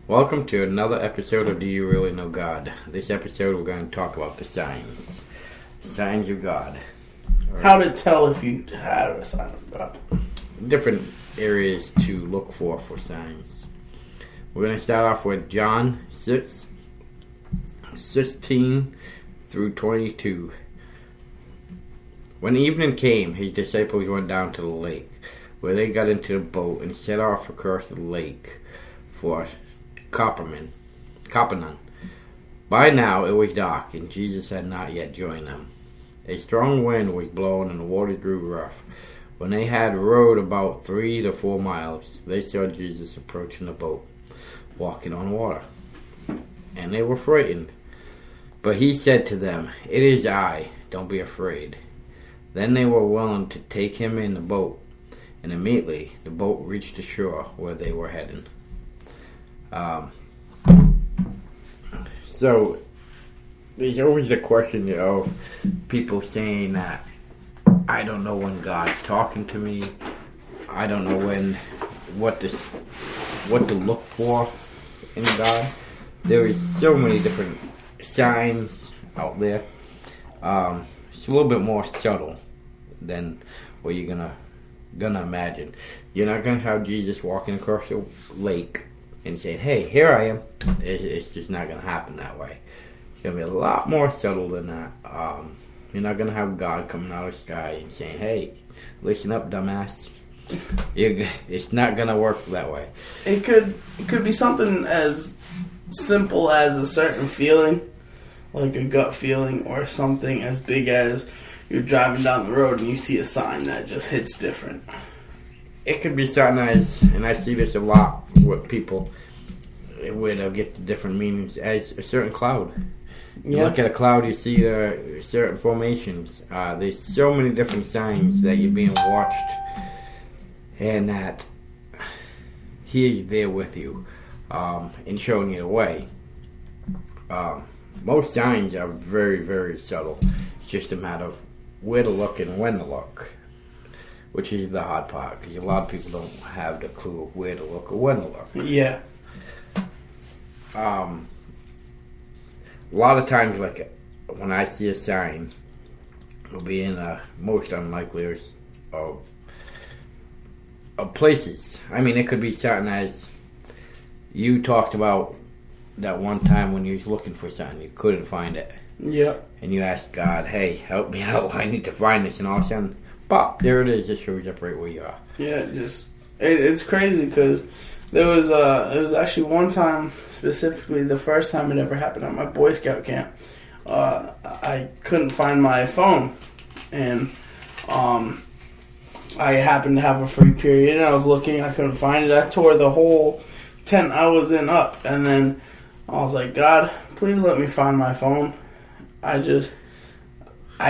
Welcome to another episode of Do You Really Know God? This episode we're going to talk about the signs. Signs of God. Right. How to tell if you have a sign of God. Different areas to look for signs. We're going to start off with John 6:16 through 22. When evening came, his disciples went down to the lake, where they got into the boat and set off across the lake for Capernaum. By now it was dark, and Jesus had not yet joined them. A strong wind was blowing, and the water grew rough. When they had rowed about 3 to 4 miles, they saw Jesus approaching the boat, walking on water. And they were frightened. But he said to them, "It is I, don't be afraid." Then they were willing to take him in the boat, and immediately the boat reached the shore where they were heading. So there's always the question, of people saying that I don't know when God's talking to me. I don't know what to look for in God. There is so many different signs out there. It's a little bit more subtle than what you're gonna imagine. You're not gonna have Jesus walking across the lake and saying, "Hey, here I am." It's just not gonna happen that way. It's gonna be a lot more subtle than that. You're not gonna have God coming out of the sky and saying, "Hey, listen up, dumbass." It's not gonna work that way. It could be something as simple as a certain feeling, like a gut feeling, or something as big as you're driving down the road and you see a sign that just hits different. It could be something as, and I see this a lot with people, where they'll get the different meanings as a certain cloud. You look at a cloud, you see certain formations. There's so many different signs that you're being watched, and that he is there with you, and showing you the way. Most signs are very, very subtle. It's just a matter of where to look and when to look, which is the hard part, because a lot of people don't have the clue of where to look or when to look. Yeah. A lot of times, like when I see a sign, it'll be in most unlikely of places. I mean, it could be something as you talked about that one time when you was looking for something, you couldn't find it. Yeah. And you asked God, "Hey, help me out. I need to find this," and all of a sudden, pop, there it is. It shows up right where you are. Yeah, it's crazy because there was actually one time, specifically the first time it ever happened at my Boy Scout camp. I couldn't find my phone, and I happened to have a free period, and I was looking, I couldn't find it. I tore the whole tent I was in up, and then I was like, "God, please let me find my phone. I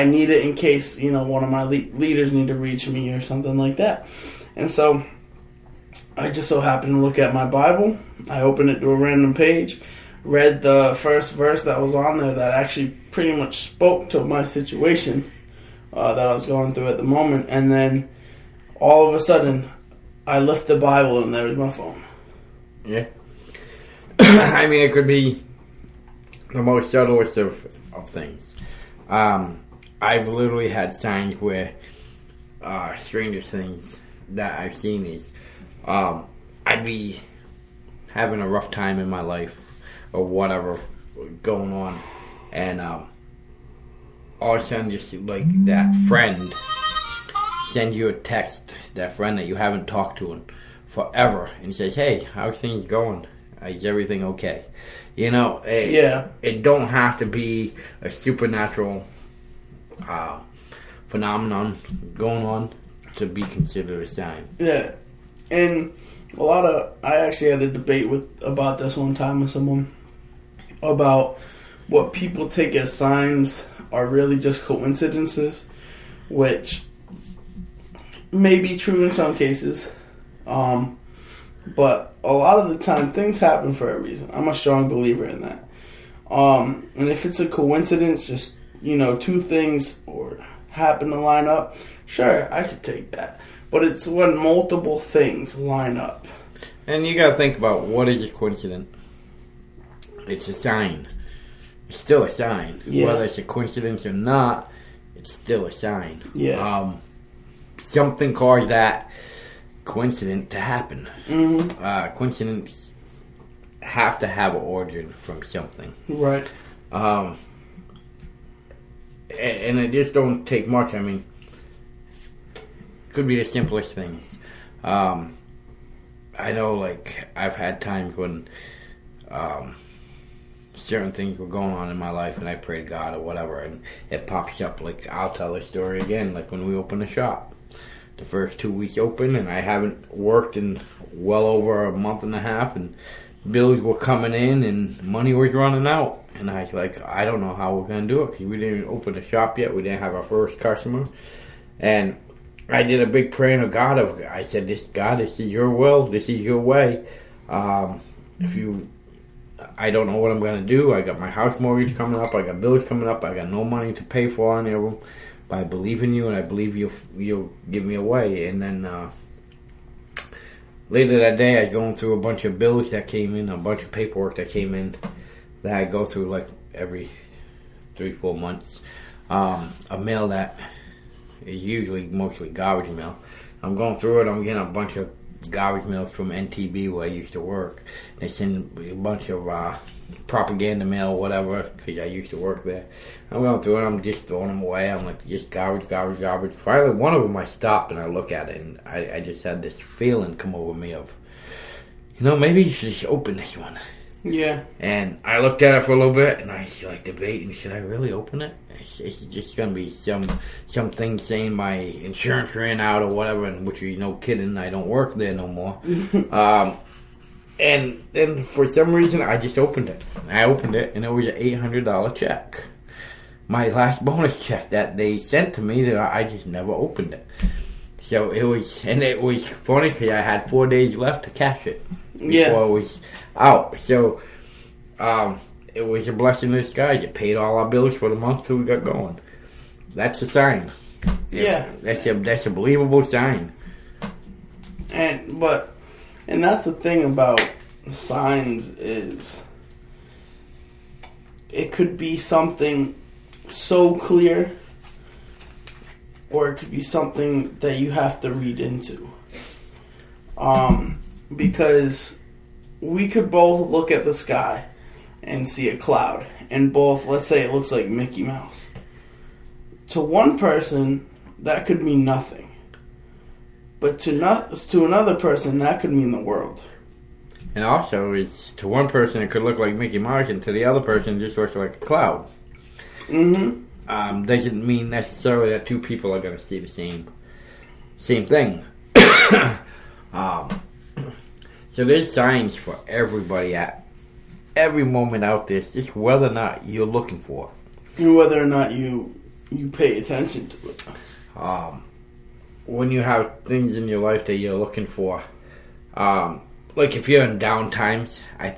need it in case, one of my leaders need to reach me or something like that." And so I just so happened to look at my Bible. I opened it to a random page, read the first verse that was on there that actually pretty much spoke to my situation that I was going through at the moment. And then all of a sudden, I lift the Bible and there was my phone. Yeah. I mean, it could be the most subtlest of things. I've literally had signs where strangest things that I've seen is I'd be having a rough time in my life or whatever going on, and all of a sudden just like that friend sends you a text, that friend that you haven't talked to in forever, and says, "Hey, how's things going? Is everything okay?" It don't have to be a supernatural phenomenon going on to be considered a sign. Yeah, and I actually had a debate about this one time with someone about what people take as signs are really just coincidences, which may be true in some cases, but a lot of the time things happen for a reason. I'm a strong believer in that. And if it's a coincidence, just two things or happen to line up, sure, I could take that. But it's when multiple things line up. And you gotta think about what is a coincidence. It's a sign. It's still a sign. Yeah. Whether it's a coincidence or not, it's still a sign. Yeah. Something caused that coincidence to happen. Mm-hmm. Coincidence have to have an origin from something. Right. And it just don't take much. I mean, could be the simplest things. I know, like, I've had times when certain things were going on in my life and I prayed to God or whatever, and it pops up. Like, I'll tell the story again, like when we opened the shop. The first 2 weeks open, and I haven't worked in well over a month and a half, and bills were coming in and money was running out. And I was like, I don't know how we're going to do it because we didn't open the shop yet. We didn't have our first customer. And I did a big prayer to God. I said, God, this is your will. This is your way. I don't know what I'm going to do. I got my house mortgage coming up. I got bills coming up. I got no money to pay for any of them. But I believe in you, and I believe you'll give me a way. And then later that day, I was going through a bunch of bills that came in, a bunch of paperwork that came in that I go through like every 3-4 months. A mail that is usually mostly garbage mail. I'm going through it. I'm getting a bunch of garbage mail from NTB where I used to work. They send a bunch of propaganda mail, whatever, because I used to work there. I'm going through it. I'm just throwing them away. I'm like, just garbage. Finally, one of them I stopped and I look at it, and I just had this feeling come over me of, maybe you should just open this one. Yeah. And I looked at it for a little bit, and I was like debating, should I really open it? It's just going to be something saying my insurance ran out or whatever, and which is no kidding, I don't work there no more. And then for some reason, I just opened it. I opened it, and it was an $800 check. My last bonus check that they sent to me that I just never opened it. So it was funny because I had 4 days left to cash it before it was out. So it was a blessing in disguise. It paid all our bills for the month till we got going. That's a sign. Yeah. That's a believable sign. And that's the thing about signs is it could be something so clear, or it could be something that you have to read into. Because we could both look at the sky and see a cloud, and both, let's say it looks like Mickey Mouse. To one person, that could mean nothing. But to another person, that could mean the world. And also, to one person, it could look like Mickey Mouse, and to the other person, it just looks like a cloud. Mm-hmm. Doesn't mean necessarily that two people are going to see the same thing. So there's signs for everybody at every moment out there. It's just whether or not you're looking for it. And whether or not you pay attention to it. When you have things in your life that you're looking for, like if you're in down times, I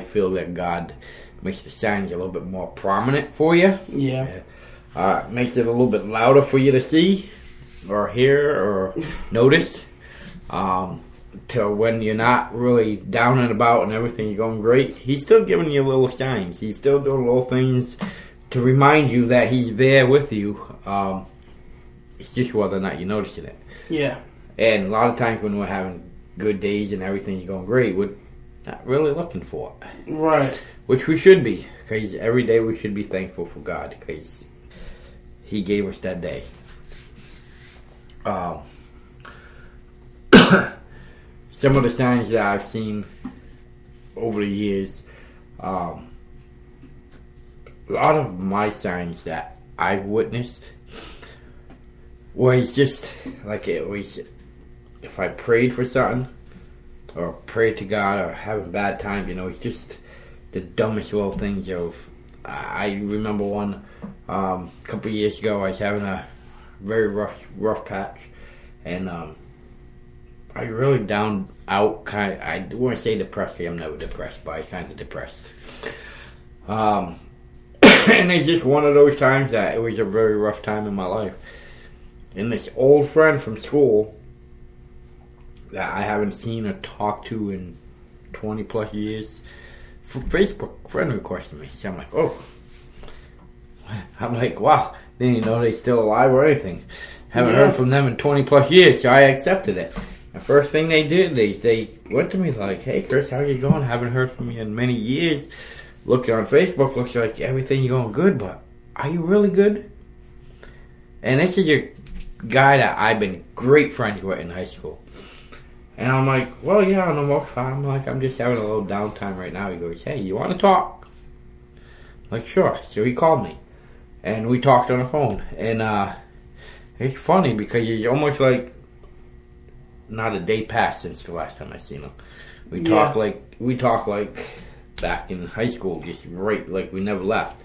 feel that God makes the signs a little bit more prominent for you. Yeah. Makes it a little bit louder for you to see or hear or notice. To when you're not really down and about and everything's going great, He's still giving you little signs. He's still doing little things to remind you that He's there with you. It's just whether or not you're noticing it. Yeah. And a lot of times when we're having good days and everything's going great, we're not really looking for it. Right. Which we should be, because every day we should be thankful for God, because He gave us that day. Some of the signs that I've seen over the years, a lot of my signs that I've witnessed was just like it was if I prayed for something or prayed to God or having bad times, it's just the dumbest little things. I remember one couple of years ago. I was having a very rough patch, and I really down out kind of. I wouldn't say depressed because I'm never depressed, but I kind of depressed. And it's just one of those times that it was a very rough time in my life. And this old friend from school that I haven't seen or talked to in 20 plus years for Facebook friend requesting me. So I'm like, oh. I'm like, wow. Didn't even know they still alive or anything. Haven't heard from them in 20 plus years, so I accepted it. The first thing they did, they went to me like, hey, Chris, how you going? Haven't heard from you in many years. Looking on Facebook, looks like everything you're going good, but are you really good? And this is a guy that I've been great friends with in high school. And I'm like, well, yeah, on the most part, I'm just having a little downtime right now. He goes, hey, you want to talk? I'm like, sure. So he called me. And we talked on the phone. And it's funny because it's almost like not a day passed since the last time I seen him. We talk like back in high school, just right like we never left.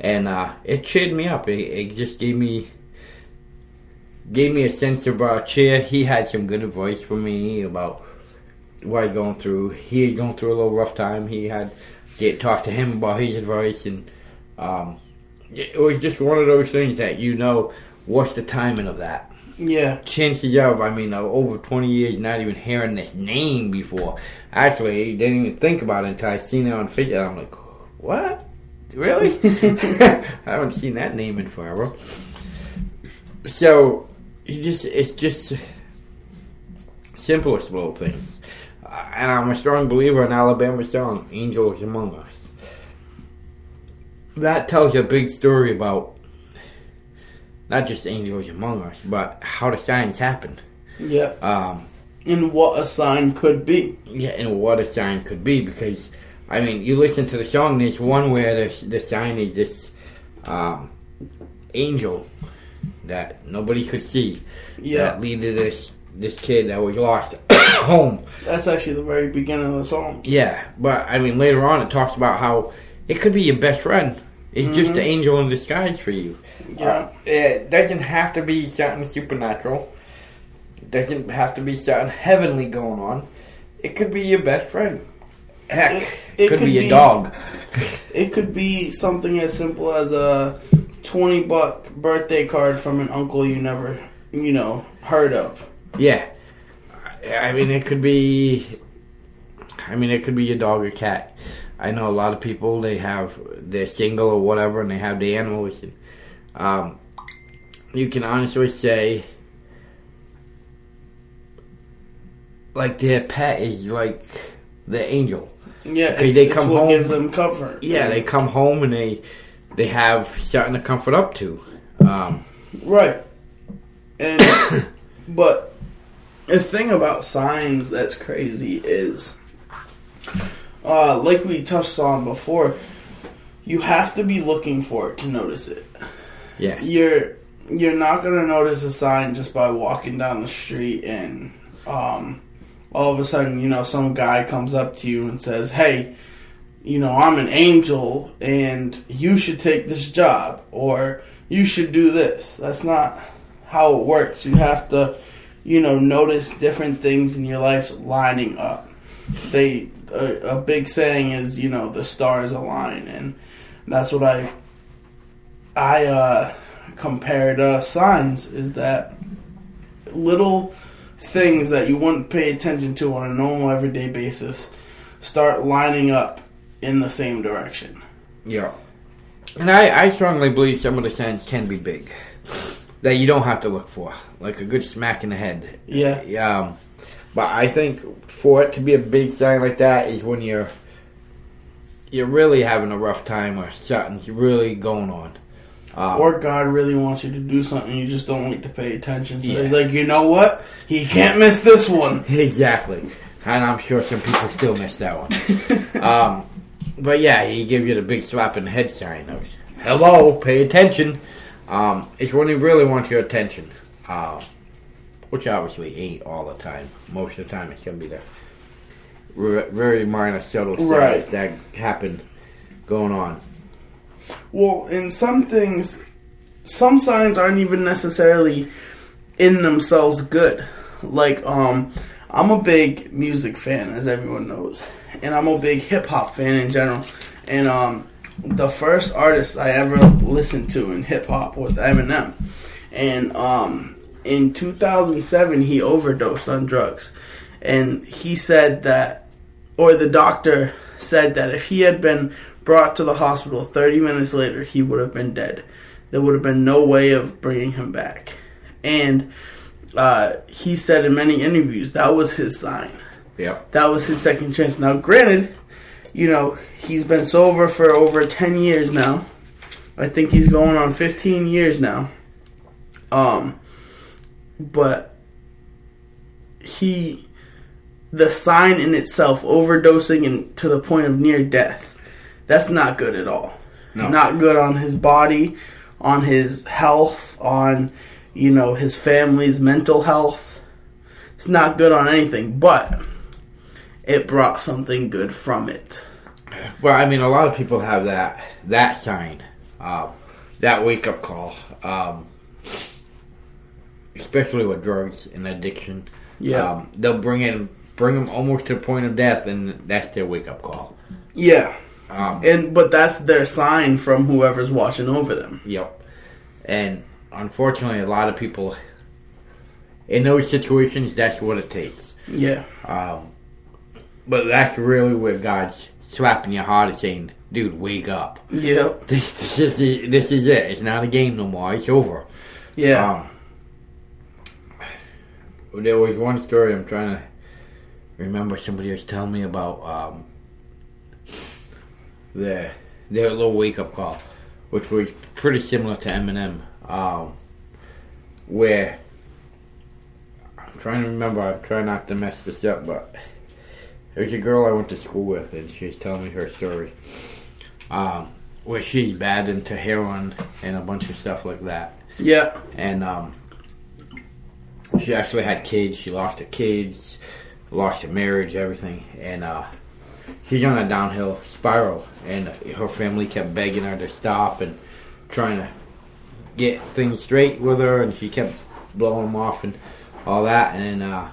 And it cheered me up. It just gave me a sense of cheer. He had some good advice for me about what he's going through. He was going through a little rough time. He had talk to him about his advice, and it was just one of those things that what's the timing of that. Yeah. Chances of, over 20 years not even hearing this name before. Actually, didn't even think about it until I seen it on Facebook. I'm like, what? Really? I haven't seen that name in forever. So, it's just simplest little things. And I'm a strong believer in Alabama's song, Angels Among Us. That tells you a big story about not just angels among us, but how the signs happen. Yeah. And what a sign could be. Yeah, and what a sign could be. Because, you listen to the song, there's one where the sign is this angel that nobody could see. Yeah. That leaded this kid that was lost home. That's actually the very beginning of the song. Yeah, but, later on it talks about how it could be your best friend. It's just an angel in disguise for you. Yeah. It doesn't have to be something supernatural. It doesn't have to be something heavenly going on. It could be your best friend. Heck, it could be your dog. It could be something as simple as a $20 birthday card from an uncle you never, heard of. Yeah. It could be your dog or cat. I know a lot of people, they're single or whatever, and they have the animals. And, you can honestly say, like, their pet is like the angel. Yeah, it's what home, gives them comfort. Yeah, they come home and they have something to comfort up to. Right. And but the thing about signs that's crazy is, like we touched on before, you have to be looking for it to notice it. Yes. You're not going to notice a sign just by walking down the street and all of a sudden, some guy comes up to you and says, hey, I'm an angel and you should take this job or you should do this. That's not how it works. You have to, notice different things in your life lining up. A big saying is, the stars align, and that's what I compared signs, is that little things that you wouldn't pay attention to on a normal everyday basis start lining up in the same direction. Yeah. And I strongly believe some of the signs can be big that you don't have to look for, like a good smack in the head. Yeah. But I think for it to be a big sign like that is when you're really having a rough time or something's really going on. Or God really wants you to do something, you just don't like to pay attention. So He's like, you know what? He can't miss this one. Exactly. And I'm sure some people still miss that one. But yeah, he gives you the big slap in the head sign of, hello, pay attention. It's when he really wants your attention. Which obviously ain't all the time. Most of the time it's going to be the very minor subtle signs that happen going on. Well, in some things, some signs aren't even necessarily in themselves good. Like, I'm a big music fan, as everyone knows. And I'm a big hip-hop fan in general. And the first artist I ever listened to in hip-hop was Eminem. And in 2007, he overdosed on drugs. And he said that, or the doctor said that if he had been brought to the hospital 30 minutes later, he would have been dead. There would have been no way of bringing him back. And he said in many interviews that was his sign. Yep. That was his second chance. Now, granted, he's been sober for over 10 years now. I think he's going on 15 years now. But the sign in itself, overdosing and to the point of near death, that's not good at all. No. Not good on his body, on his health, on, his family's mental health. It's not good on anything, but it brought something good from it. Well, I mean, a lot of people have that sign, that wake-up call, especially with drugs and addiction. Yeah. They'll bring them almost to the point of death, and that's their wake-up call. Yeah. But that's their sign from whoever's watching over them. Yep. And unfortunately, a lot of people, in those situations, that's what it takes. Yeah. But that's really where God's slapping your heart and saying, dude, wake up. Yep. This is it. It's not a game no more. It's over. Yeah. There was one story I'm trying to remember somebody was telling me about their little wake-up call, which was pretty similar to Eminem, where I'm trying to remember, I'm trying not to mess this up, but there's a girl I went to school with, and she was telling me her story, where she's bad into heroin and a bunch of stuff like that. Yeah. And she actually had kids. She lost her kids, lost her marriage, everything. And she's on a downhill spiral. And her family kept begging her to stop and trying to get things straight with her. And she kept blowing them off and all that. And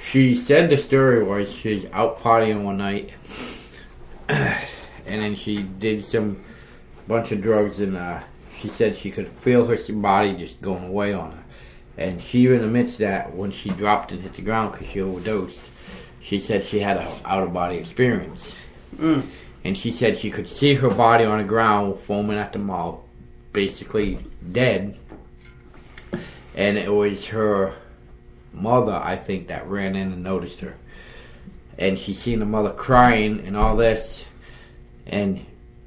she said the story was she was out partying one night. And then she did some bunch of drugs. And she said she could feel her body just going away on her. And she even admits that when she dropped and hit the ground because she overdosed, she said she had an out-of-body experience. Mm. And she said she could see her body on the ground, foaming at the mouth, basically dead. And it was her mother, I think, that ran in and noticed her. And she seen the mother crying and all this, and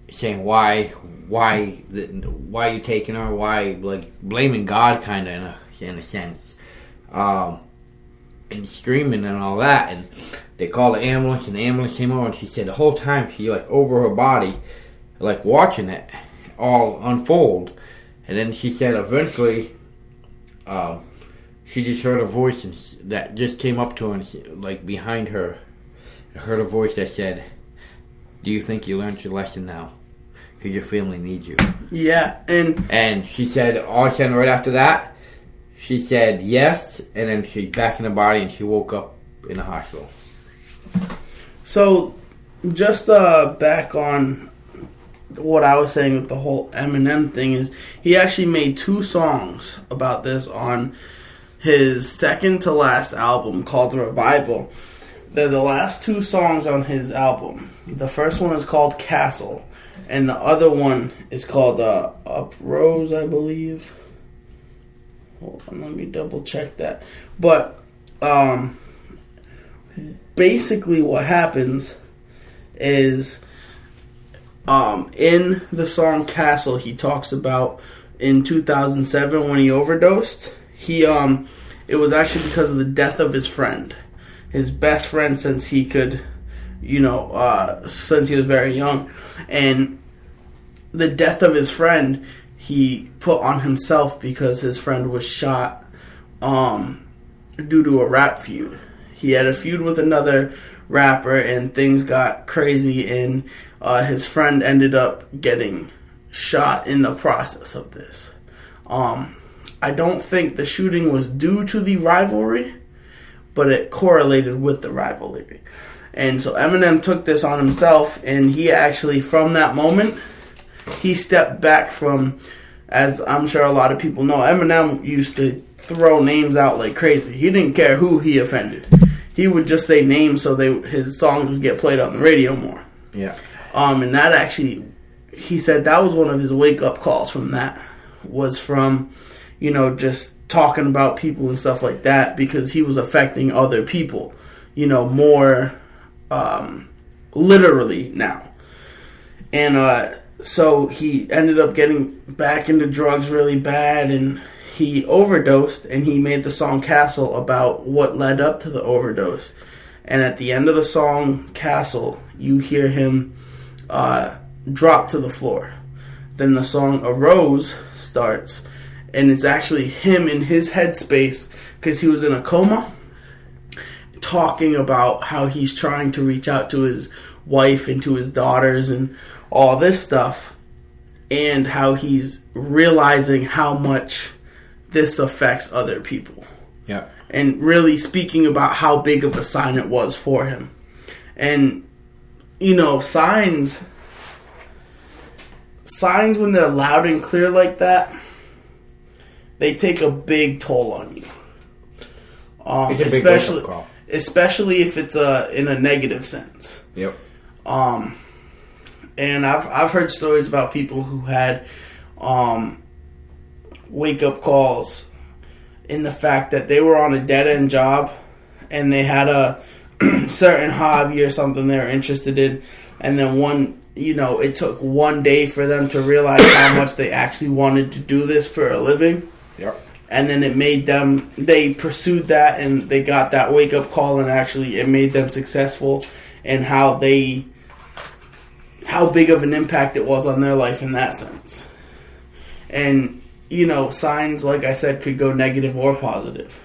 saying, why you taking her? Why, like, blaming God, kind of, in a sense, and screaming and all that. And they called the ambulance, and the ambulance came over, and she said the whole time she, like, over her body, like, watching it all unfold. And then she said eventually she just heard a voice that just came up to her, and, like, behind her, heard a voice that said, do you think you learned your lesson now? Because your family needs you. Yeah, and she said, all of a sudden, right after that, she said yes, and then she's back in the body, and she woke up in the hospital. So, just back on what I was saying with the whole Eminem thing is, he actually made 2 songs about this on his second to last album called Revival. They're the last 2 songs on his album. The first one is called Castle, and the other one is called Uprose, I believe. Hold on, let me double check that. But basically what happens is in the song Castle, he talks about in 2007 when he overdosed. It was actually because of the death of his friend. His best friend since he could, since he was very young. And the death of his friend, he put on himself because his friend was shot due to a rap feud. He had a feud with another rapper, and things got crazy, and his friend ended up getting shot in the process of this. I don't think the shooting was due to the rivalry, but it correlated with the rivalry. And so Eminem took this on himself, and he actually, from that moment, he stepped back from, as I'm sure a lot of people know, Eminem used to throw names out like crazy. He didn't care who he offended. He would just say names so his songs would get played on the radio more. Yeah. And that actually, he said that was one of his wake-up calls from that. Was from, just talking about people and stuff like that, because he was affecting other people, more literally now. And so he ended up getting back into drugs really bad, and he overdosed, and he made the song Castle about what led up to the overdose. And at the end of the song Castle, you hear him drop to the floor. Then the song Arose starts, and it's actually him in his headspace, because he was in a coma, talking about how he's trying to reach out to his wife and to his daughters and all this stuff, and how he's realizing how much this affects other people. Yeah. And really speaking about how big of a sign it was for him. And, signs when they're loud and clear like that, they take a big toll on you. Especially if it's in a negative sense. Yep. And I've heard stories about people who had wake up calls in the fact that they were on a dead end job and they had a certain hobby or something they were interested in, and then it took one day for them to realize how much they actually wanted to do this for a living. Yep. And then they pursued that, and they got that wake-up call, and actually it made them successful, and how big of an impact it was on their life in that sense. And, signs, like I said, could go negative or positive.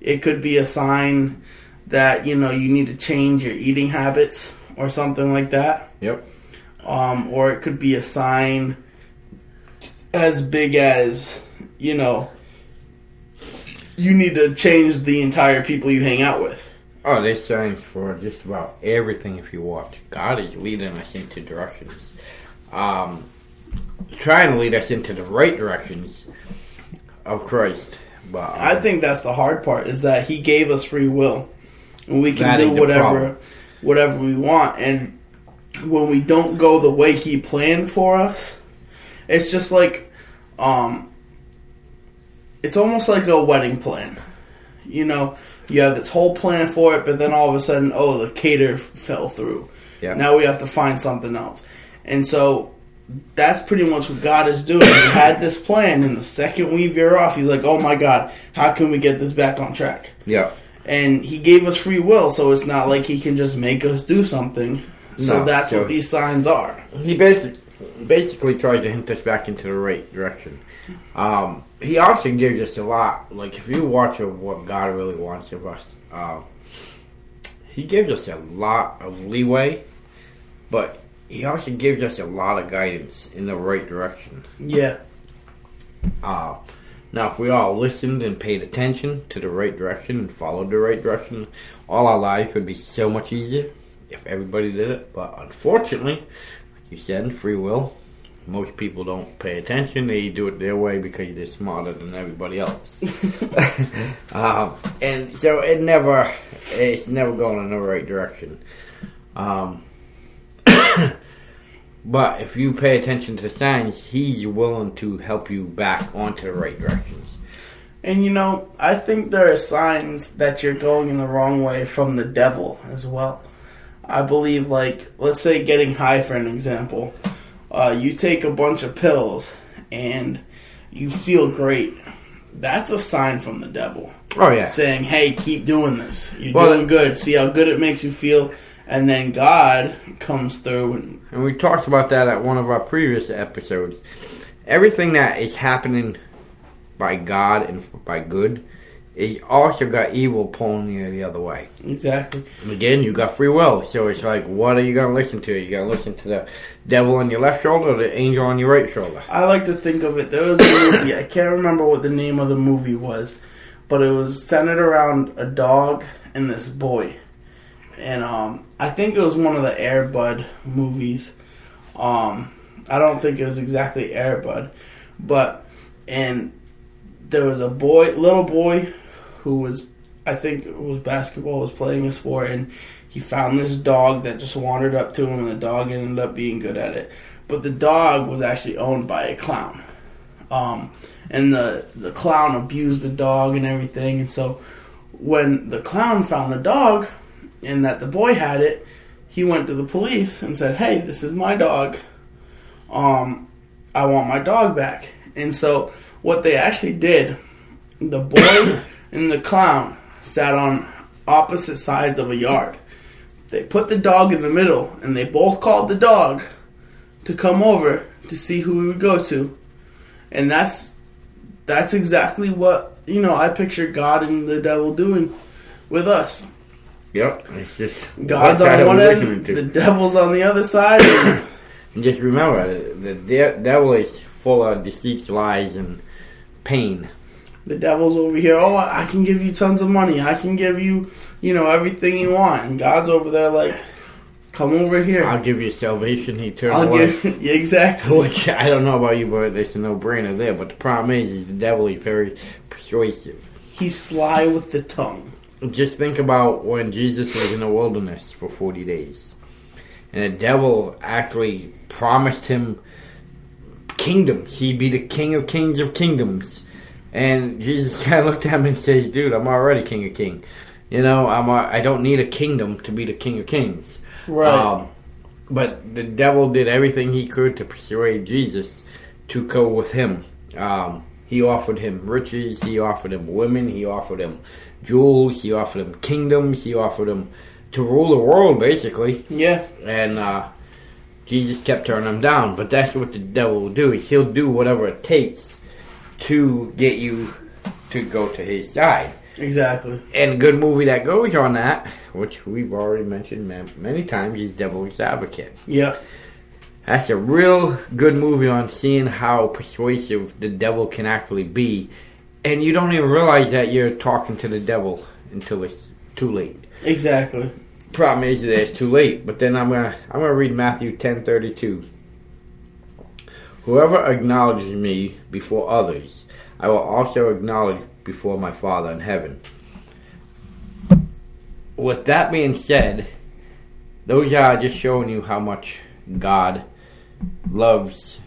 It could be a sign that, you need to change your eating habits or something like that. Yep. Or it could be a sign as big as, you need to change the entire people you hang out with. Oh, there's signs for just about everything if you watch. God is leading us into directions. Trying to lead us into the right directions of Christ. But I think that's the hard part, is that he gave us free will. And we can do whatever we want. And when we don't go the way he planned for us, it's just like, it's almost like a wedding plan. You have this whole plan for it, but then all of a sudden, the cater fell through. Yeah. Now we have to find something else. And so that's pretty much what God is doing. He had this plan, and the second we veer off, he's like, oh my God, how can we get this back on track? Yeah. And he gave us free will, so it's not like he can just make us do something. So that's what these signs are. He basically tries to hint us back into the right direction. He also gives us a lot, like if you watch what God really wants of us, he gives us a lot of leeway, but he also gives us a lot of guidance in the right direction. Yeah. Now, if we all listened and paid attention to the right direction and followed the right direction, all our lives would be so much easier if everybody did it. But unfortunately, like you said, free will, most people don't pay attention. They do it their way because they're smarter than everybody else. And so it's never going in the right direction. But if you pay attention to signs, he's willing to help you back onto the right directions. And I think there are signs that you're going in the wrong way from the devil as well. I believe, like, let's say getting high, for an example. You take a bunch of pills and you feel great. That's a sign from the devil. Oh, yeah. Saying, hey, keep doing this. You're doing good. See how good it makes you feel. And then God comes through. And we talked about that at one of our previous episodes. Everything that is happening by God and by good is also got evil pulling you the other way. Exactly. And again, you got free will. So it's like, what are you going to listen to? You going to listen to the devil on your left shoulder or the angel on your right shoulder? I like to think of it. There was a movie. I can't remember what the name of the movie was. But it was centered around a dog and this boy. And I think it was one of the Air Bud movies. I don't think it was exactly Air Bud. And there was a little boy, who was, I think it was basketball, was playing a sport, and he found this dog that just wandered up to him, and the dog ended up being good at it. But the dog was actually owned by a clown. And the clown abused the dog and everything. And so when the clown found the dog and that the boy had it, he went to the police and said, "Hey, this is my dog. I want my dog back." And so what they actually did, the boy and the clown sat on opposite sides of a yard. They put the dog in the middle, and they both called the dog to come over to see who we would go to. And that's exactly what, I picture God and the devil doing with us. Yep. It's just God's on one end, the devil's on the other side. And just remember, the devil is full of deceits, lies, and pain. The devil's over here, "Oh, I can give you tons of money. I can give you, everything you want." And God's over there like, "Come over here. I'll give you salvation, eternal life." Exactly. Which, I don't know about you, but it's a no-brainer there. But the problem is the devil is very persuasive. He's sly with the tongue. Just think about when Jesus was in the wilderness for 40 days. And the devil actually promised him kingdoms. He'd be the king of kings of kingdoms. And Jesus kind of looked at him and says, "Dude, I'm already king of kings. I don't need a kingdom to be the king of kings." Right. But the devil did everything he could to persuade Jesus to go with him. He offered him riches. He offered him women. He offered him jewels. He offered him kingdoms. He offered him to rule the world, basically. Yeah. And Jesus kept turning him down. But that's what the devil will do. Is he'll do whatever it takes to get you to go to his side. Exactly. And a good movie that goes on that, which we've already mentioned many times, is Devil's Advocate. Yeah. That's a real good movie on seeing how persuasive the devil can actually be. And you don't even realize that you're talking to the devil until it's too late. Exactly. Problem is that it's too late. But then I'm gonna read Matthew 10:32. "Whoever acknowledges me before others, I will also acknowledge before my Father in heaven." With that being said, those are just showing you how much God loves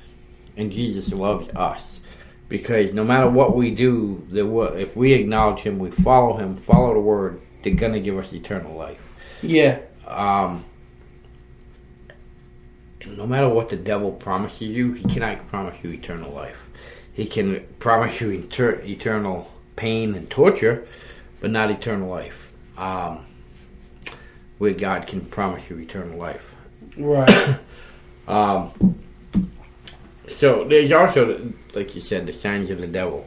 and Jesus loves us. Because no matter what we do, if we acknowledge Him, we follow Him, follow the Word, they're going to give us eternal life. Yeah. No matter what the devil promises you, he cannot promise you eternal life. He can promise you eternal pain and torture, but not eternal life. Where God can promise you eternal life. Right. So there's also, like you said, the signs of the devil.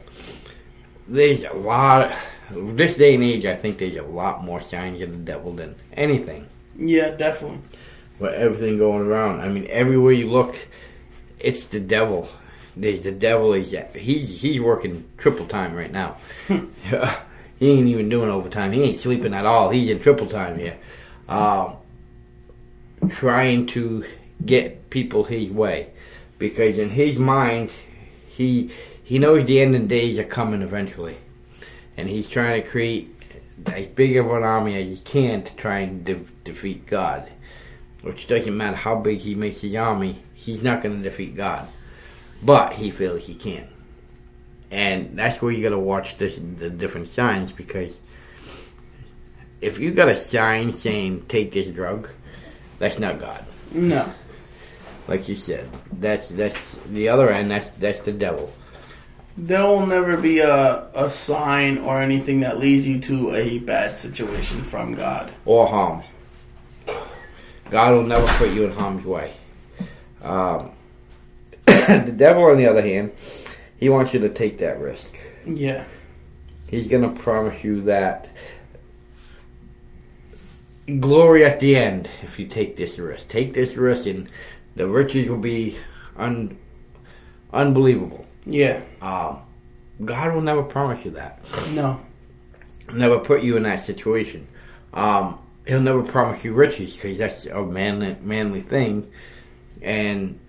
There's a lot, this day and age, I think there's a lot more signs of the devil than anything. Yeah, definitely. With everything going around. I mean, everywhere you look, it's the devil. The devil he's working triple time right now. He ain't even doing overtime. He ain't sleeping at all. He's in triple time here. Trying to get people his way. Because in his mind, he knows the end of days are coming eventually. And he's trying to create as big of an army as he can to try and defeat God. Which doesn't matter how big he makes his army, he's not going to defeat God. But he feels he can. And that's where you got to watch the different signs, because if you got a sign saying take this drug, that's not God. No. Like you said, that's the other end. That's the devil. There will never be a sign or anything that leads you to a bad situation from God or harm. God will never put you in harm's way. The devil, on the other hand, he wants you to take that risk. Yeah. He's going to promise you that glory at the end if you take this risk. Take this risk and the riches will be unbelievable. Yeah. God will never promise you that. No. Never put you in that situation. He'll never promise you riches, because that's a manly thing, and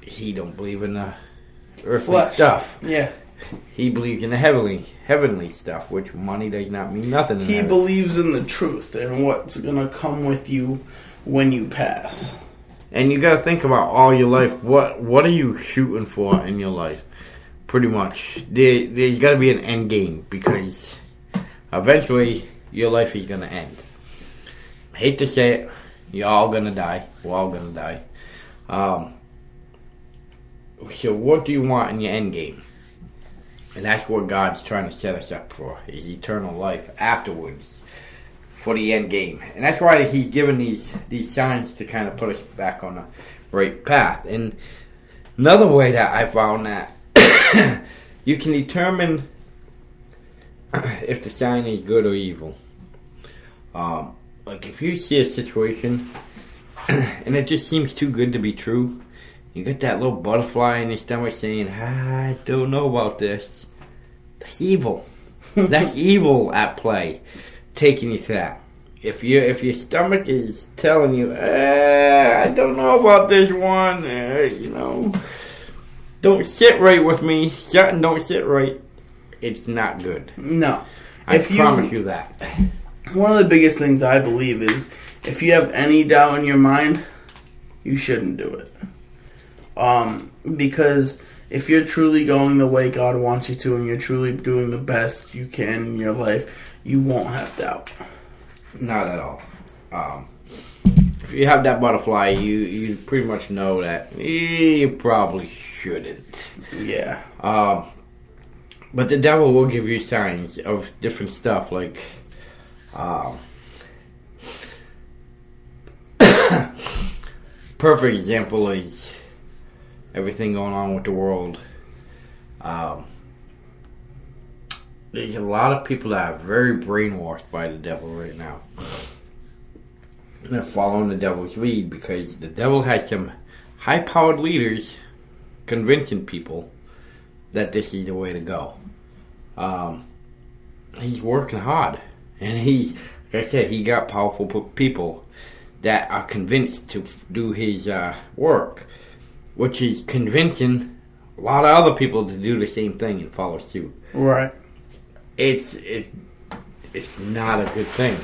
he don't believe in the earthly stuff. Yeah. He believes in the heavenly stuff, which money does not mean nothing. He believes in the truth and what's going to come with you when you pass. And you got to think about all your life. What are you shooting for in your life? Pretty much, there's got to be an end game, because eventually your life is going to end. I hate to say it, you're all going to die. We're all going to die. So what do you want in your end game? And that's what God's trying to set us up for, is eternal life afterwards, for the end game. And that's why He's given these signs to kind of put us back on the right path. And another way that I found that you can determine if the sign is good or evil. Like if you see a situation and it just seems too good to be true, you get that little butterfly in your stomach saying, I don't know about this. That's evil. That's evil at play, taking you to that. If your stomach is telling you, I don't know about this one, don't sit right with me, something don't sit right, it's not good. No. I promise you that. One of the biggest things I believe is, if you have any doubt in your mind, you shouldn't do it. Because if you're truly going the way God wants you to, and you're truly doing the best you can in your life, you won't have doubt. Not at all. If you have that butterfly, you pretty much know that you probably shouldn't. Yeah. But the devil will give you signs of different stuff, like perfect example is everything going on with the world. There's a lot of people that are very brainwashed by the devil right now. They're following the devil's lead, because the devil has some high-powered leaders convincing people that this is the way to go. He's working hard, and like I said, he got powerful people that are convinced to do his work, which is convincing a lot of other people to do the same thing and follow suit. Right. It's not a good thing.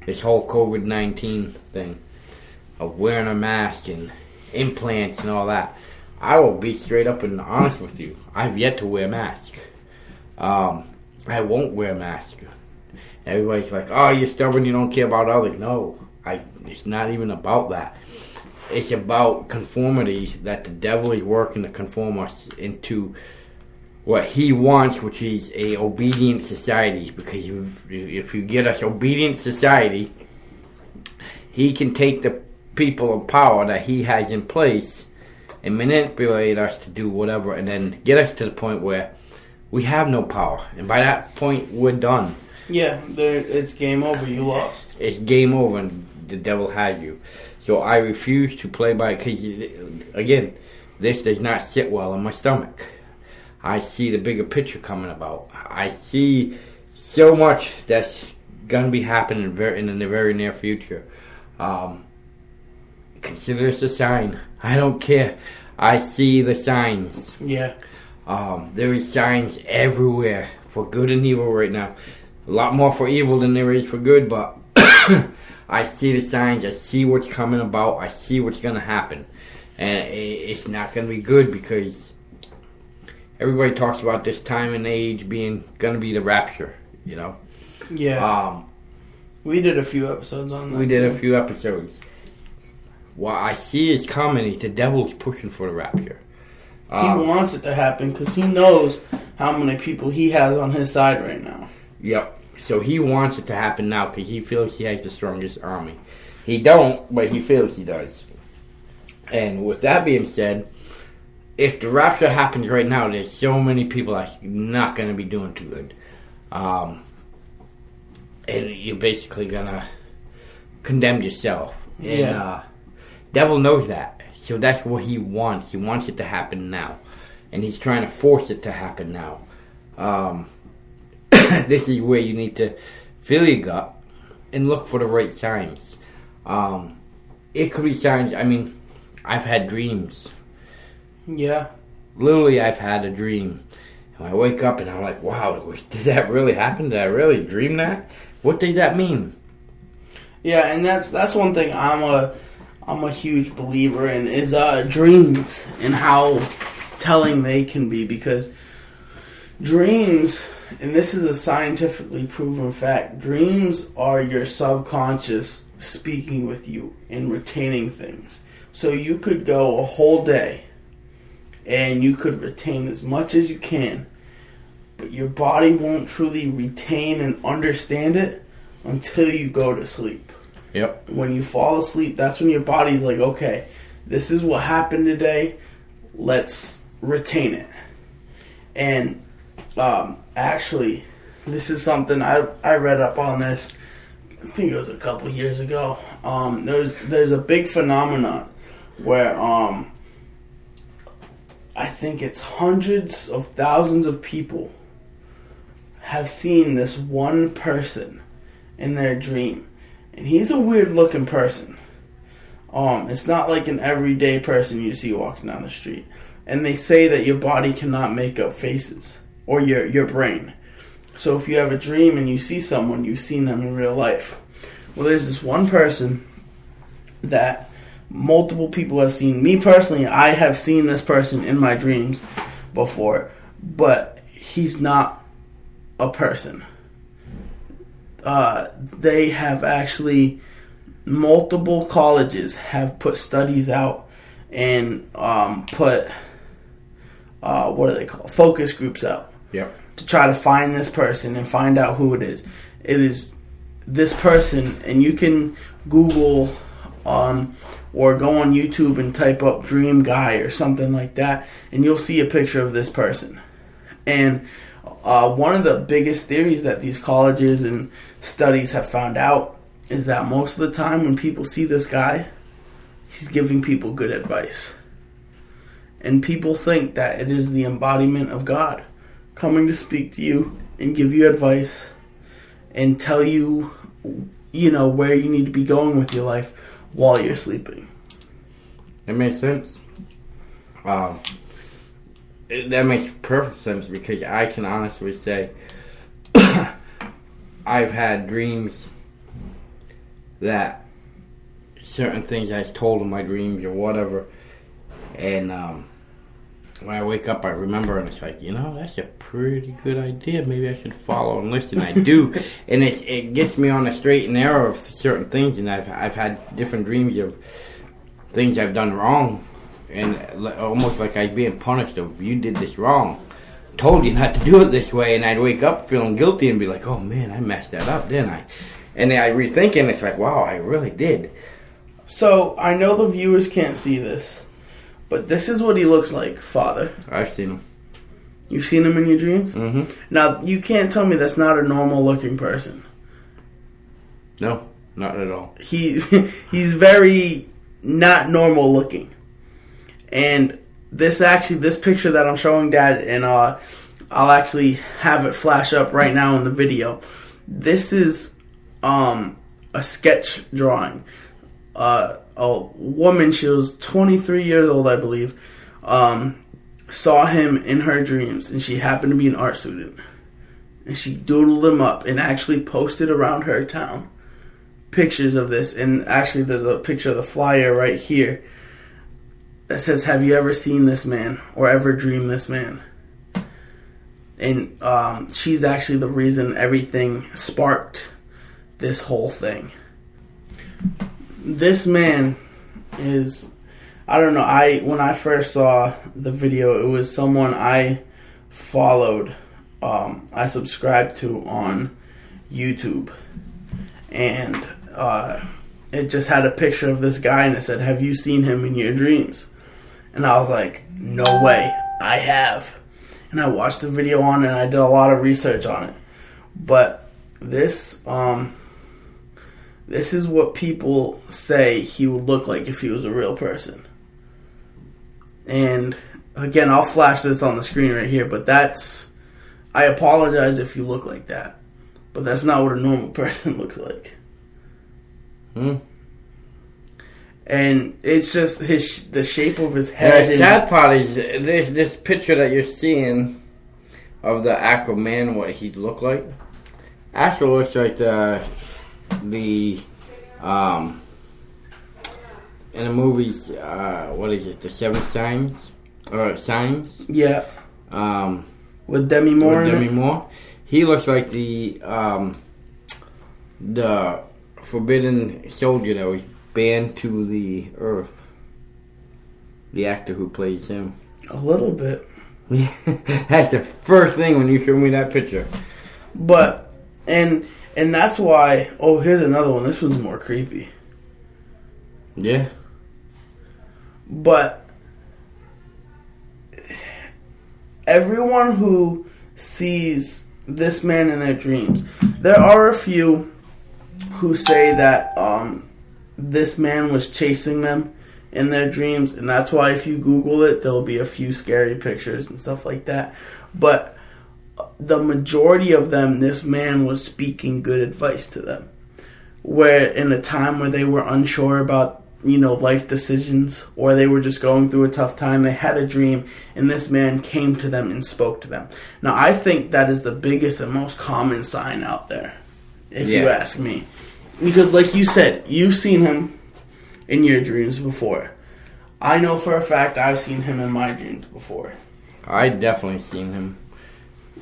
This whole COVID-19 thing of wearing a mask and implants and all that. I will be straight up and honest with you. I've yet to wear a mask. I won't wear a mask. Everybody's like, oh, you're stubborn, you don't care about others. No, it's not even about that. It's about conformity, that the devil is working to conform us into what he wants, which is a obedient society. Because if you get us obedient society, he can take the people of power that he has in place and manipulate us to do whatever, and then get us to the point where we have no power. And by that point, we're done. Yeah, it's game over. You lost. It's game over, and the devil has you. So I refuse to play by it, because, again, this does not sit well in my stomach. I see the bigger picture coming about. I see so much that's going to be happening in the very near future. Consider this a sign. I don't care. I see the signs. Yeah. There is signs everywhere for good and evil right now. A lot more for evil than there is for good, but I see the signs. I see what's coming about. I see what's going to happen. And it's not going to be good, because everybody talks about this time and age going to be the rapture, Yeah. We did a few episodes on that. We did a few episodes. What I see is coming. The devil's pushing for the rapture. He wants it to happen because he knows how many people he has on his side right now. Yep. So he wants it to happen now because he feels he has the strongest army. He don't, but he feels he does. And with that being said, if the rapture happens right now, there's so many people that's not going to be doing too good. And you're basically going to condemn yourself. And devil knows that. So that's what he wants. He wants it to happen now. And he's trying to force it to happen now. This is where you need to feel your gut and look for the right signs. It could be signs. I mean, I've had dreams. Yeah. literally, I've had a dream. And I wake up and I'm like, wow, did that really happen? Did I really dream that? What did that mean? Yeah, and that's one thing I'm a huge believer in is dreams and how telling they can be, because dreams, and this is a scientifically proven fact, dreams are your subconscious speaking with you and retaining things. So you could go a whole day and you could retain as much as you can, but your body won't truly retain and understand it until you go to sleep. Yep. When you fall asleep, that's when your body's like, okay, this is what happened today, let's retain it. And actually, this is something I read up on this, I think it was a couple years ago. There's a big phenomenon where I think it's hundreds of thousands of people have seen this one person in their dream. And he's a weird looking person. It's not like an everyday person you see walking down the street. And they say that your body cannot make up faces, or your brain. So if you have a dream and you see someone, you've seen them in real life. Well, there's this one person that multiple people have seen. Me personally, I have seen this person in my dreams before, but he's not a person. They have actually, multiple colleges have put studies out and put, what are they called? Focus groups out. Yep. To try to find this person and find out who it is. It is this person, and you can Google or go on YouTube and type up dream guy or something like that, and you'll see a picture of this person. And one of the biggest theories that these colleges and studies have found out is that most of the time when people see this guy, he's giving people good advice. And people think that it is the embodiment of God coming to speak to you and give you advice and tell you, where you need to be going with your life while you're sleeping. That makes sense. That makes perfect sense, because I can honestly say I've had dreams that certain things I was told in my dreams or whatever, and when I wake up I remember, and it's like, that's a pretty good idea, maybe I should follow and listen. I do. And it gets me on the straight and narrow of certain things, and I've had different dreams of things I've done wrong, and almost like I was being punished of, you did this wrong, told you not to do it this way, and I'd wake up feeling guilty and be like, oh man, I messed that up, didn't I? And then I rethink it, and it's like, wow, I really did. So I know the viewers can't see this, but this is what he looks like, Father. I've seen him. You've seen him in your dreams? Mm-hmm. Now, you can't tell me that's not a normal looking person. No, not at all. He's very not normal looking. And this picture that I'm showing Dad, and I'll actually have it flash up right now in the video. This is a sketch drawing. A woman, she was 23 years old, I believe, saw him in her dreams, and she happened to be an art student. And she doodled him up and actually posted around her town pictures of this. And actually there's a picture of the flyer right here that says, have you ever seen this man or ever dreamed this man? And she's actually the reason everything sparked this whole thing. This man is, I don't know, when I first saw the video, it was someone I followed, I subscribed to on YouTube, and it just had a picture of this guy, and it said, have you seen him in your dreams? And I was like, no way, I have. And I watched the video on it, and I did a lot of research on it. But this is what people say he would look like if he was a real person. And again, I'll flash this on the screen right here, but I apologize if you look like that, but that's not what a normal person looks like. And it's just the shape of his And head. the sad part is this picture that you're seeing of the actual man, what he looked like. Actually looks like the in the movies, what is it? The Seven Signs or Signs? Yeah. With Demi Moore. With Demi Moore. He looks like the forbidden soldier that was banned to the earth. The actor who plays him. A little bit. That's the first thing when you show me that picture. But and that's why. Oh, here's another one. This one's more creepy. Yeah. But everyone who sees this man in their dreams, there are a few who say that this man was chasing them in their dreams, and that's why if you Google it, there'll be a few scary pictures and stuff like that. But the majority of them, this man was speaking good advice to them. Where in a time where they were unsure about, life decisions, or they were just going through a tough time, they had a dream, and this man came to them and spoke to them. Now, I think that is the biggest and most common sign out there, if you ask me. Because like you said, you've seen him in your dreams before. I know for a fact I've seen him in my dreams before. I definitely seen him.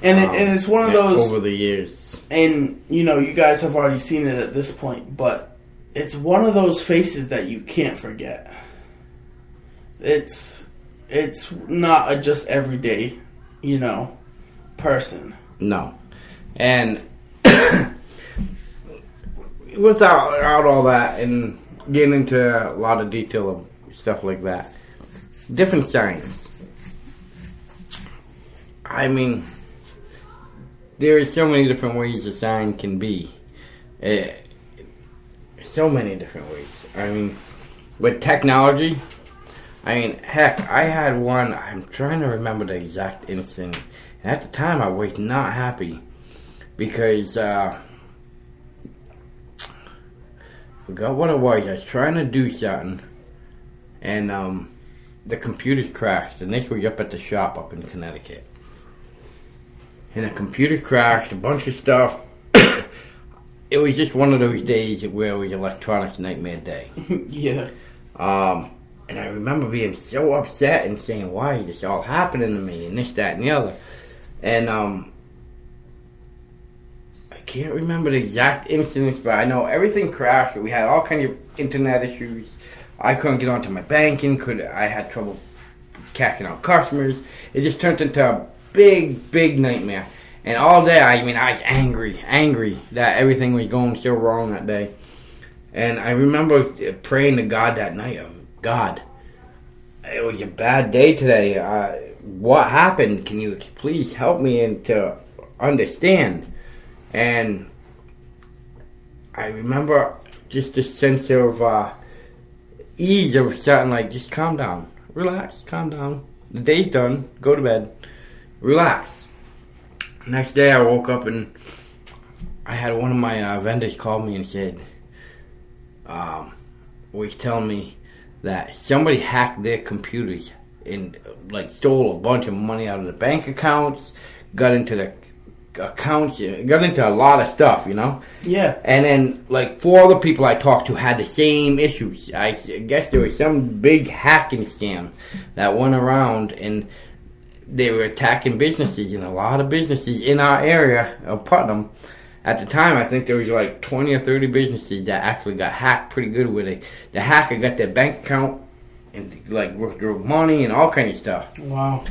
And it's one of those... over the years. And, you guys have already seen it at this point, but it's one of those faces that you can't forget. It's not a just everyday, person. No. And without all that and getting into a lot of detail of stuff like that, different signs. I mean, there are so many different ways a sign can be. So many different ways. I mean, with technology, heck, I had one, I'm trying to remember the exact incident. And at the time, I was not happy because, forgot what it was. I was trying to do something, and the computers crashed. And this was up at the shop up in Connecticut. And the computer crashed, a bunch of stuff. It was just one of those days where it was electronics nightmare day. Yeah. And I remember being so upset and saying, why is this all happening to me? And this, that, and the other. And I can't remember the exact incidents, but I know everything crashed. We had all kinds of internet issues. I couldn't get onto my banking. I had trouble cashing out customers. It just turned into a big, big nightmare. And all day, I was angry that everything was going so wrong that day. And I remember praying to God that night, God, it was a bad day today. What happened? Can you please help me to understand? And I remember just a sense of ease of something like, just calm down, relax, calm down. The day's done, go to bed, relax. Next day I woke up and I had one of my vendors call me and said, was telling me that somebody hacked their computers and stole a bunch of money out of the bank accounts, got into the accounts, got into a lot of stuff, Yeah. And then 4 other people I talked to had the same issues. I guess there was some big hacking scam that went around, and they were attacking businesses, and a lot of businesses in our area of Putnam. At the time, I think there was 20 or 30 businesses that actually got hacked pretty good with it. The hacker got their bank account and withdrew money and all kinds of stuff. Wow.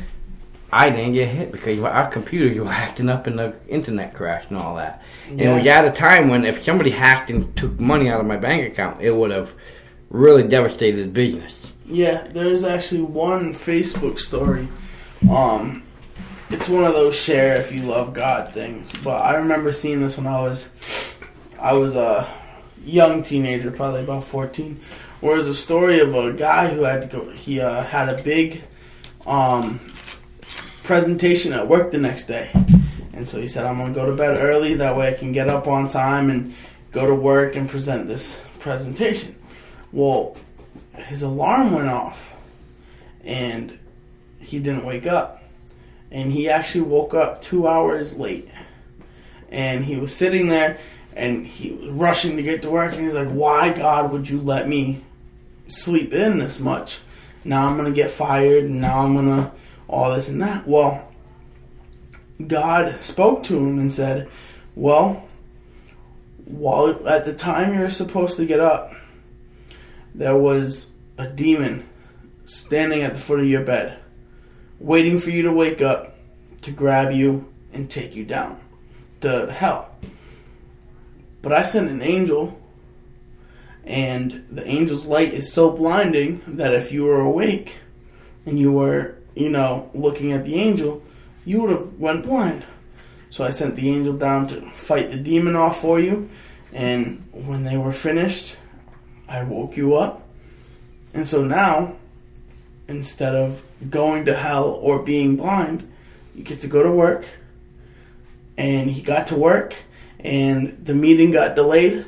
I didn't get hit because our computers were acting up and the internet crashed and all that. And it was at a time when if somebody hacked and took money out of my bank account, it would have really devastated the business. Yeah, there's actually one Facebook story. It's one of those share if you love God things. But I remember seeing this when I was a young teenager, probably about 14. Where it was a story of a guy who had to go. He had a big presentation at work the next day, and so he said, "I'm gonna go to bed early. That way I can get up on time and go to work and present this presentation." Well, his alarm went off, and he didn't wake up. And he actually woke up 2 hours late. And he was sitting there, and he was rushing to get to work, and he's like, why, God, would you let me sleep in this much? Now I'm going to get fired, and now I'm going to all this and that. Well, God spoke to him and said, well, while at the time you're supposed to get up, there was a demon standing at the foot of your bed, waiting for you to wake up to grab you and take you down to hell. But I sent an angel, and the angel's light is so blinding that if you were awake and you were, looking at the angel, you would have went blind. So I sent the angel down to fight the demon off for you, and when they were finished, I woke you up. And so now, instead of going to hell or being blind, you get to go to work. And he got to work, and the meeting got delayed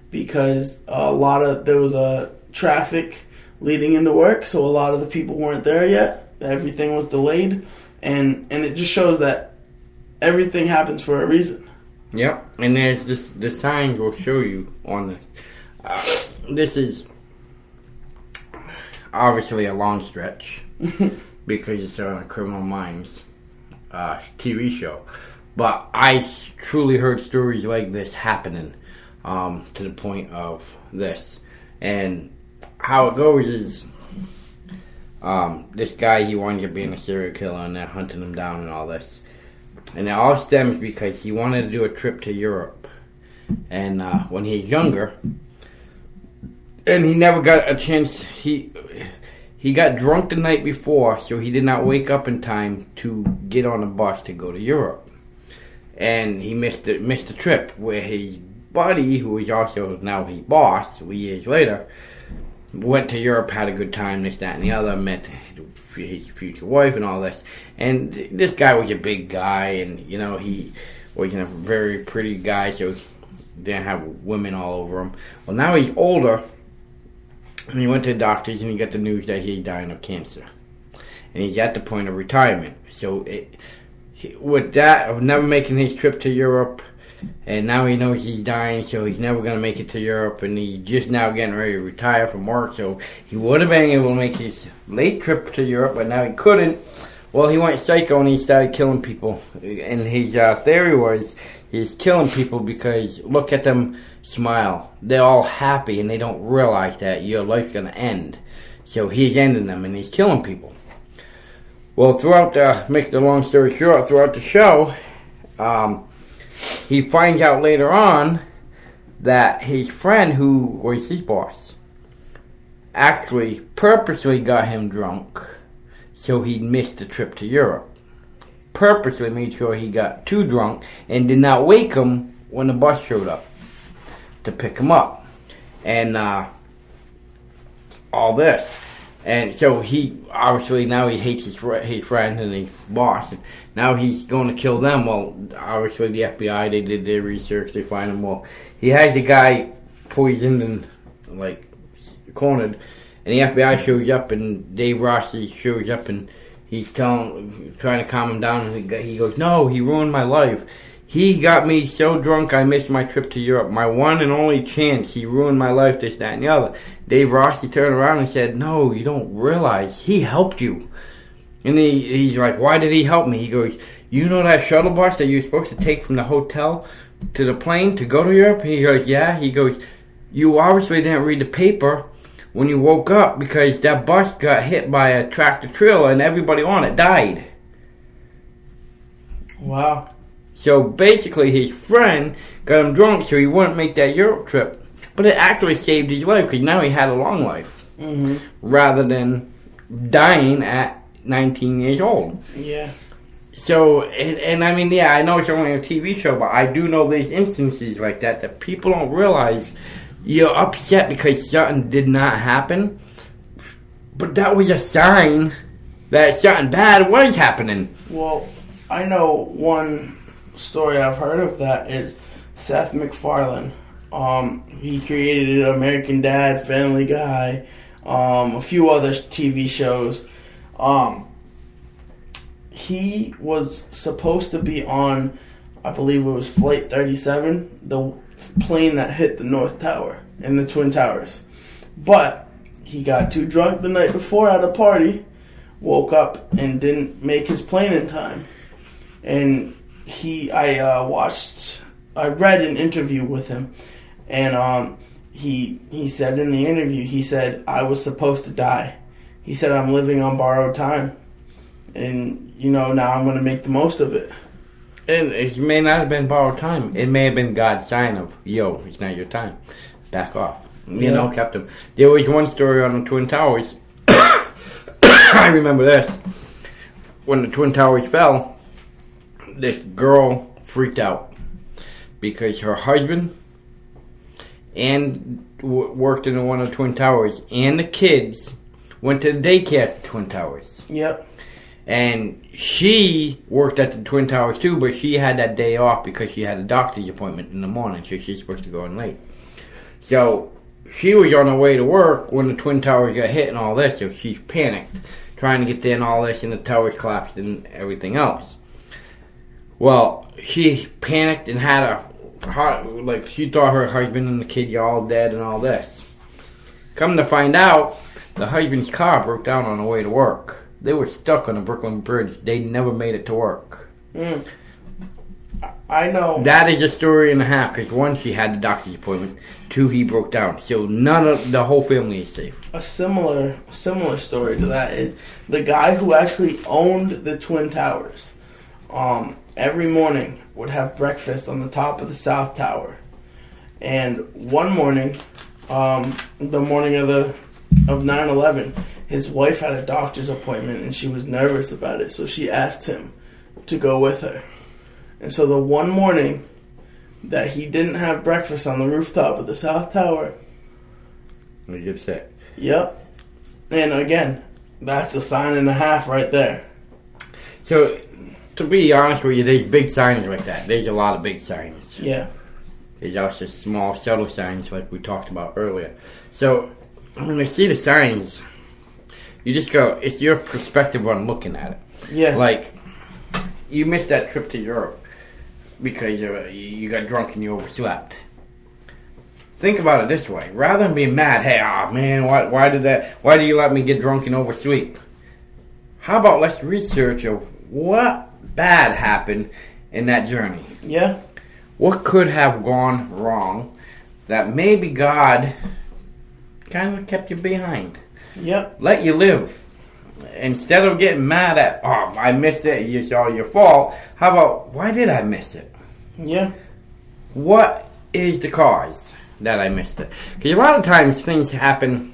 because there was a traffic leading into work, so a lot of the people weren't there yet. Everything was delayed, and it just shows that everything happens for a reason. Yep, and there's the signs will show you on the. This is obviously a long stretch because it's on a Criminal Minds TV show, but I truly heard stories like this happening to the point of this, and how it goes is this guy, he wanted to be a serial killer, and they're hunting him down and all this. And it all stems because he wanted to do a trip to Europe. And when he was younger, and he never got a chance, he got drunk the night before, so he did not wake up in time to get on a bus to go to Europe. And he missed the trip, where his buddy, who was also now his boss 3 years later, went to Europe, had a good time, this, that, and the other, met his future wife and all this. And this guy was a big guy, and, he was a very pretty guy, so he didn't have women all over him. Well, now he's older, and he went to the doctors, and he got the news that he's dying of cancer. And he's at the point of retirement. So, with that, of never making his trip to Europe, and now he knows he's dying, so he's never going to make it to Europe, and he's just now getting ready to retire from work, so he would have been able to make his late trip to Europe, but now he couldn't. Well, he went psycho, and he started killing people, and his theory was he's killing people because look at them smile. They're all happy, and they don't realize that your life's going to end. So he's ending them, and he's killing people. Well, make the long story short, throughout the show, he finds out later on that his friend, who was his boss, actually purposely got him drunk so he'd miss the trip to Europe. Purposely made sure he got too drunk and did not wake him when the bus showed up to pick him up. And all this. And so he, obviously, now he hates his friend and his boss. And now he's going to kill them. Well, obviously, the FBI, they did their research. They find him. Well, he has the guy poisoned and, cornered. And the FBI shows up, and Dave Rossi shows up, and he's trying to calm him down. And he goes, no, he ruined my life. He got me so drunk I missed my trip to Europe. My one and only chance. He ruined my life, this, that, and the other. Dave Rossi turned around and said, no, you don't realize. He helped you. And he's like, why did he help me? He goes, you know that shuttle bus that you were supposed to take from the hotel to the plane to go to Europe? And he goes, yeah. He goes, you obviously didn't read the paper when you woke up because that bus got hit by a tractor trailer and everybody on it died. Wow. So basically his friend got him drunk so he wouldn't make that Europe trip. But it actually saved his life because now he had a long life. Mm-hmm. Rather than dying at 19 years old. Yeah. So, and I mean, yeah, I know it's only a TV show, but I do know there's instances like that people don't realize. You're upset because something did not happen. But that was a sign that something bad was happening. Well, I know one story I've heard of that is Seth MacFarlane. He created American Dad, Family Guy, a few other TV shows. He was supposed to be on, I believe it was Flight 37, the plane that hit the North Tower and the Twin Towers. But he got too drunk the night before at a party, woke up and didn't make his plane in time. And I read an interview with him, and he said in the interview, he said, I was supposed to die. He said, I'm living on borrowed time. And, now I'm going to make the most of it. And it may not have been borrowed time. It may have been God's sign of, it's not your time. Back off. Kept him. There was one story on the Twin Towers. I remember this. When the Twin Towers fell, this girl freaked out because her husband and worked in one of the Twin Towers, and the kids went to the daycare at the Twin Towers. Yep. And she worked at the Twin Towers too, but she had that day off because she had a doctor's appointment in the morning, so she's supposed to go in late. So she was on her way to work when the Twin Towers got hit and all this, so she panicked, trying to get there and all this, and the towers collapsed and everything else. Well, she panicked and had a heart, she thought her husband and the kids are all dead and all this. Come to find out, the husband's car broke down on the way to work. They were stuck on the Brooklyn Bridge. They never made it to work. I know. That is a story and a half, because one, she had the doctor's appointment. Two, he broke down. So the whole family is safe. A similar story to that is the guy who actually owned the Twin Towers. Every morning would have breakfast on the top of the South Tower. And one morning, the morning of 9/11, his wife had a doctor's appointment and she was nervous about it, so she asked him to go with her. And so the one morning that he didn't have breakfast on the rooftop of the South Tower, he gets sick. Yep. And again, that's a sign and a half right there. So, to be honest with you, there's big signs like that. There's a lot of big signs. Yeah. There's also small, subtle signs like we talked about earlier. So, when you see the signs, you just go, it's your perspective on looking at it. Yeah. Like, you missed that trip to Europe because you got drunk and you overslept. Think about it this way. Rather than being mad, hey, man, why do you let me get drunk and oversleep? How about let's research what bad happened in that journey? Yeah. What could have gone wrong that maybe God kind of kept you behind? Yep. Let you live. Instead of getting mad at, I missed it, it's all your fault, how about, why did I miss it? Yeah. What is the cause that I missed it? Because a lot of times things happen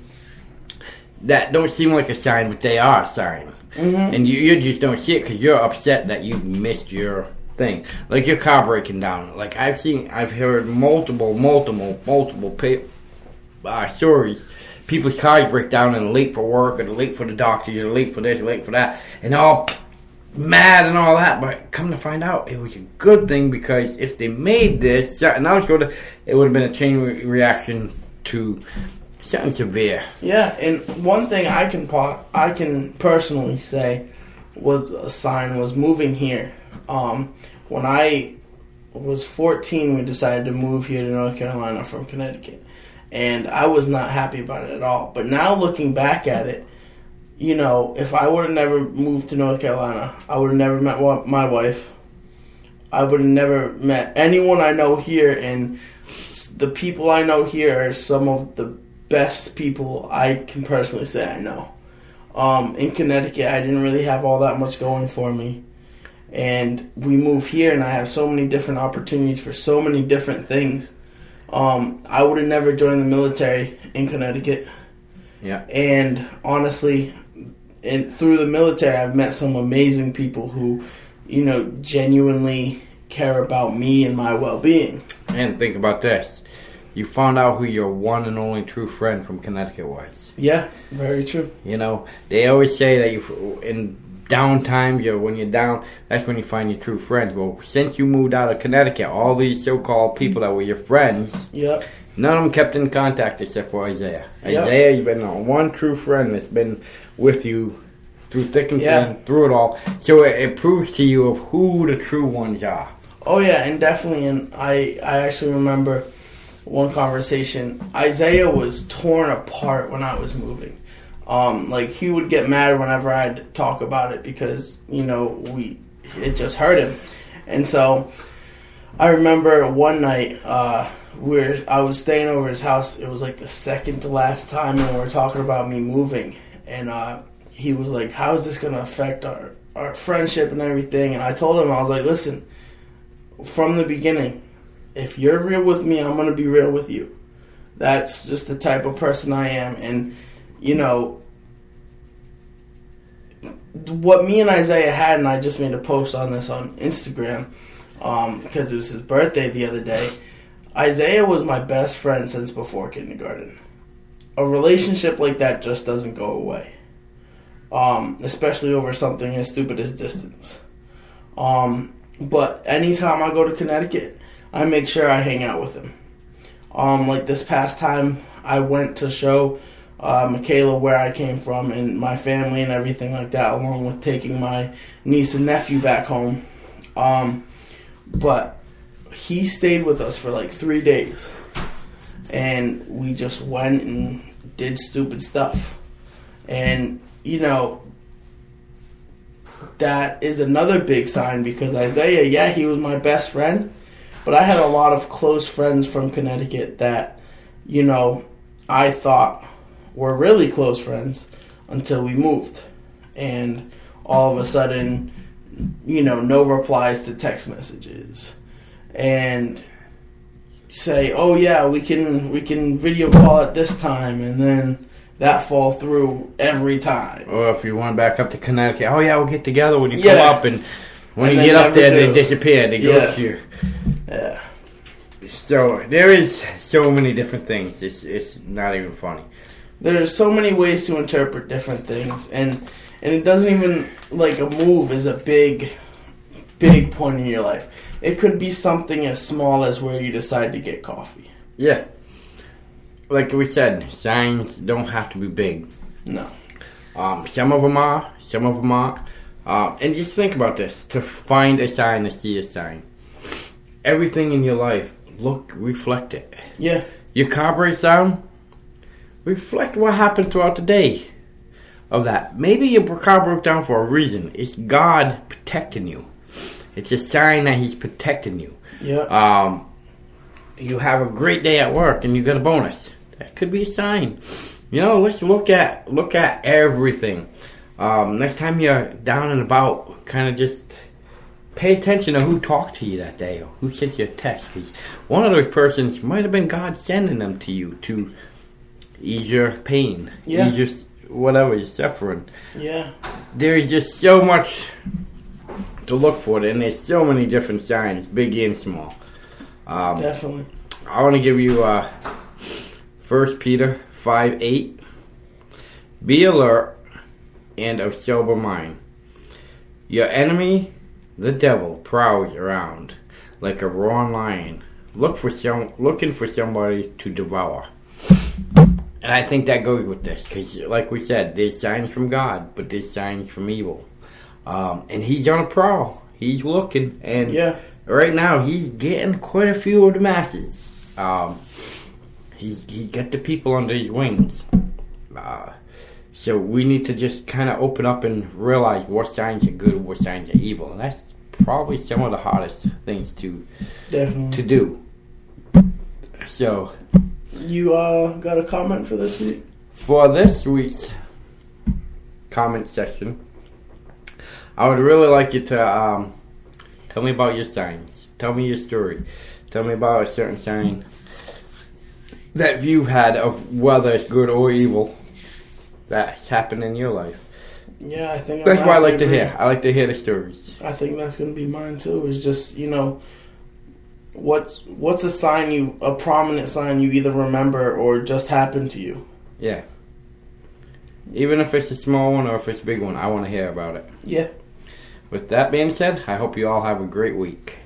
that don't seem like a sign, but they are a sign. Mm-hmm. And you just don't see it because you're upset that you missed your thing. Like your car breaking down. Like I've heard multiple stories. People's cars break down and they're late for work, or they're late for the doctor, you're late for this, late for that, and they're all mad and all that. But come to find out, it was a good thing, because if they made this, and I was sure that it would have been a chain reaction to something severe. Yeah, and one thing I can personally say was a sign was moving here. When I was 14, we decided to move here to North Carolina from Connecticut. And I was not happy about it at all. But now looking back at it, if I would have never moved to North Carolina, I would have never met my wife. I would have never met anyone I know here. And the people I know here are some of the best people I can personally say I know. In Connecticut, I didn't really have all that much going for me. And we move here, and I have so many different opportunities for so many different things. I would have never joined the military in Connecticut. Yeah. And honestly, through the military, I've met some amazing people who, genuinely care about me and my well-being. And think about this. You found out who your one and only true friend from Connecticut was. Yeah, very true. They always say that in down times, when you're down, that's when you find your true friends. Well, since you moved out of Connecticut, all these so-called people that were your friends, yep, None of them kept in contact except for Isaiah. Yep. Isaiah's been the one true friend that's been with you through thick and thin, through it all. So it proves to you of who the true ones are. Oh yeah, and definitely. And I actually remember one conversation. Isaiah was torn apart when I was moving. Like he would get mad whenever I'd talk about it because it just hurt him. And so I remember one night where I was staying over his house. It was like the second to last time, and we were talking about me moving. And he was like, "How is this going to affect our friendship and everything?" And I told him, I was like, "Listen, from the beginning, if you're real with me, I'm going to be real with you. That's just the type of person I am." And what me and Isaiah had, and I just made a post on this on Instagram because it was his birthday the other day. Isaiah was my best friend since before kindergarten. A relationship like that just doesn't go away, especially over something as stupid as distance. But anytime I go to Connecticut, I make sure I hang out with him. Like this past time, I went to show Michaela where I came from and my family and everything like that, along with taking my niece and nephew back home. But he stayed with us for like 3 days, and we just went and did stupid stuff. And that is another big sign, because Isaiah, he was my best friend, but I had a lot of close friends from Connecticut that I thought were really close friends until we moved, and all of a sudden no replies to text messages, and say, "Oh yeah, we can video call at this time," and then that fall through every time. Or if you went back up to Connecticut, "Oh yeah, we'll get together when you come up," and when you get up there, they disappear, they ghost you. Yeah. So there is so many different things. It's not even funny. There's so many ways to interpret different things, and it doesn't even, like, a move is a big point in your life. It could be something as small as where you decide to get coffee. Yeah. Like we said, signs don't have to be big. No. Some of them are, some of them aren't. And just think about this. To find a sign, to see a sign. Everything in your life, reflect it. Yeah. Your car breaks down, reflect what happened throughout the day of that. Maybe your car broke down for a reason. It's God protecting you. It's a sign that He's protecting you. Yeah. You have a great day at work and you get a bonus. That could be a sign. Let's look at everything. Next time you're down and about, kind of just pay attention to who talked to you that day or who sent you a text. Because one of those persons might have been God sending them to you to ease your pain, ease your whatever you're suffering. Yeah. There's just so much to look for, and there's so many different signs, big and small. Definitely. I want to give you 1 Peter 5:8. Be alert and of sober mind. Your enemy, the devil, prowls around like a roaring lion, looking for somebody to devour. And I think that goes with this, because like we said, there's signs from God, but there's signs from evil. And He's on a prowl. He's looking, and right now He's getting quite a few of the masses. He's got the people under His wings. So we need to just kind of open up and realize what signs are good and what signs are evil. And that's probably some of the hardest things to do. So, you got a comment for this week? For this week's comment section, I would really like you to tell me about your signs. Tell me your story. Tell me about a certain sign that you've had, of whether it's good or evil, that's happened in your life. Yeah, I think that's what I like to hear. I like to hear the stories. I think that's going to be mine too. Is just what's a prominent sign you either remember or just happened to you. Yeah. Even if it's a small one or if it's a big one, I want to hear about it. Yeah. With that being said, I hope you all have a great week.